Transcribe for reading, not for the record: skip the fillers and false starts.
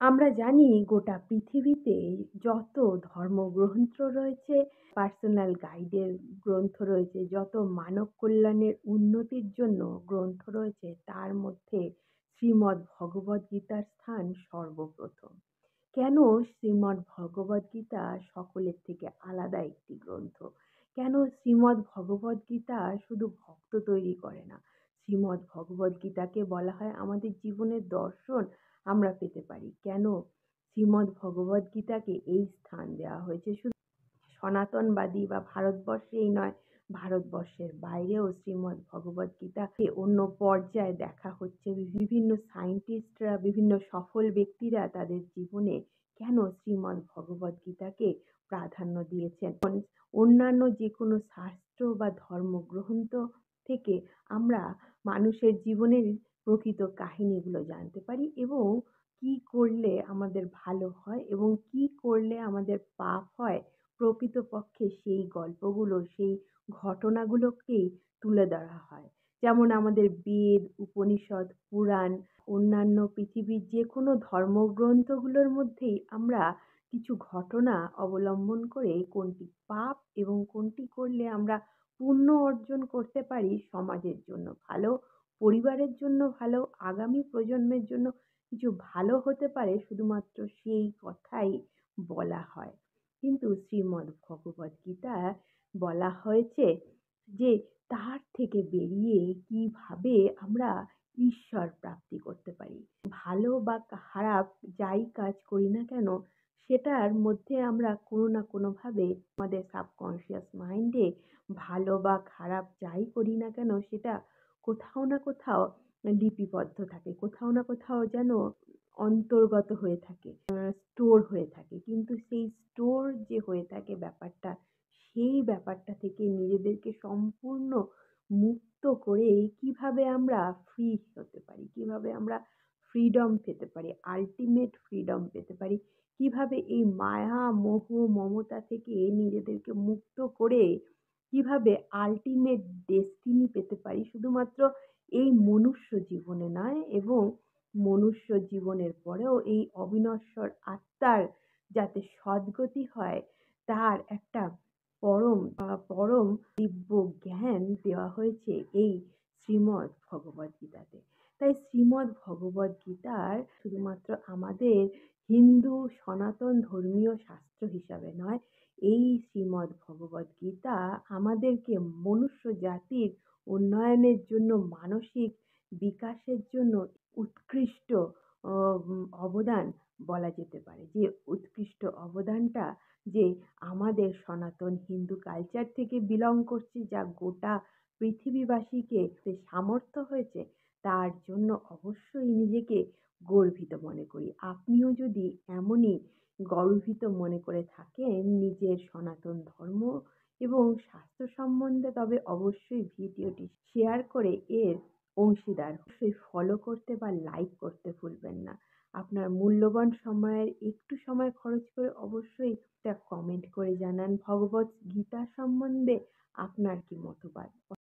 আমরা জানি গোটা পৃথিবীতে যত ধর্মগ্রন্থ রয়েছে, পার্সোনাল গাইডের গ্রন্থ রয়েছে, যত মানব কল্যাণের উন্নতির জন্য গ্রন্থ রয়েছে, তার মধ্যে শ্রীমদ্ ভগবদ্গীতার স্থান সর্বপ্রথম। কেন শ্রীমদ্ ভগবদ্গীতা সকলের থেকে আলাদা একটি গ্রন্থ? কেন শ্রীমদ্ ভগবদ্গীতা শুধু ভক্ত তৈরি করে না? শ্রীমদ্ ভগবদ্গীতাকে বলা হয় আমাদের জীবনের দর্শন আমরা পেতে পারি। কেন শ্রীমদ্ ভগবদ্গীতাকে এই স্থান দেওয়া হয়েছে? শুধু সনাতনবাদী বা ভারতবর্ষেই নয়, ভারতবর্ষের বাইরেও শ্রীমদ্ ভগবদ্গীতাকে অন্য পর্যায়ে দেখা হচ্ছে। বিভিন্ন সায়েন্টিস্টরা, বিভিন্ন সফল ব্যক্তিরা তাদের জীবনে কেন শ্রীমদ্ ভগবদ্গীতাকে প্রাধান্য দিয়েছেন। অন্যান্য যে কোনো শাস্ত্র বা ধর্মগ্রন্থ থেকে আমরা মানুষের জীবনের প্রকৃত কাহিনীগুলো জানতে পারি এবং কি করলে আমাদের ভালো হয় এবং কি করলে আমাদের পাপ হয়, প্রকৃতপক্ষে সেই গল্পগুলো, সেই ঘটনাগুলোকেই তুলে ধরা হয়। যেমন আমাদের বেদ, উপনিষদ, পুরাণ, অন্যান্য পৃথিবীর যে কোনো ধর্মগ্রন্থগুলোর মধ্যেই আমরা কিছু ঘটনা অবলম্বন করে কোনটি পাপ এবং কোনটি করলে আমরা পুণ্য অর্জন করতে পারি, সমাজের জন্য ভালো, পরিবারের জন্য ভালো, আগামী প্রজন্মের জন্য কিছু ভালো হতে পারে, শুধুমাত্র সেই কথাই বলা হয়। কিন্তু শ্রীমদ্ ভগবদ্গীতা বলা হয়েছে যে তার থেকে বেরিয়ে কিভাবে আমরা ঈশ্বর প্রাপ্তি করতে পারি। ভালো বা খারাপ যাই কাজ করি না কেন, সেটার মধ্যে আমরা কোনো না কোনোভাবে আমাদের সাবকনশিয়াস মাইন্ডে ভালো বা খারাপ যাই করি না কেন, সেটা কোথাও না কোথাও লিপিবদ্ধ থাকে, কোথাও না কোথাও যেন অন্তর্গত হয়ে থাকে, স্টোর হয়ে থাকে। কিন্তু সেই স্টোর যে হয়ে থাকে ব্যাপারটা, সেই ব্যাপারটা থেকে নিজেদেরকে সম্পূর্ণ মুক্ত করে কিভাবে আমরা ফ্রি হতে পারি, কিভাবে আমরা ফ্রিডম পেতে পারি, আল্টিমেট ফ্রিডম পেতে পারি, কিভাবে এই মায়া, মোহ, মমতা থেকে নিজেদেরকে মুক্ত করে কিভাবে আল্টিমেট ডেস্টিনি পেতে পারি, শুধুমাত্র এই মনুষ্য জীবনে নয়, এবং মনুষ্য জীবনের পরেও এই অবিনশ্বর আত্মার যাতে সদ্গতি হয়, তার একটা পরম দিব্য জ্ঞান দেওয়া হয়েছে এই শ্রীমদ্ ভগবদ্গীতাতে। তাই শ্রীমদ্ ভগবদ্গীতার শুধুমাত্র আমাদের হিন্দু সনাতন ধর্মীয় শাস্ত্র হিসাবে নয়, এই শ্রীমদ্ ভগবদ্গীতা আমাদেরকে মনুষ্য জাতির উন্নয়নের জন্য, মানসিক বিকাশের জন্য উৎকৃষ্ট অবদান বলা যেতে পারে। যে উৎকৃষ্ট অবদানটা যে আমাদের সনাতন হিন্দু কালচার থেকে বিলং করছে, যা গোটা পৃথিবীবাসীকে যে সামর্থ্য হয়েছে, তার জন্য অবশ্যই নিজেকে গর্বিত মনে করি। আপনিও যদি এমনই গর্বিত মনে করে থাকেন নিজের সনাতন ধর্ম এবং শাস্ত্র সম্বন্ধে, তবে অবশ্যই ভিডিওটি শেয়ার করে এর অংশীদার, অবশ্যই ফলো করতে বা লাইক করতে ভুলবেন না। আপনার মূল্যবান সময়ের একটু সময় খরচ করে অবশ্যই একটা কমেন্ট করে জানান ভগবত গীতা সম্বন্ধে আপনার কি মতবাদ।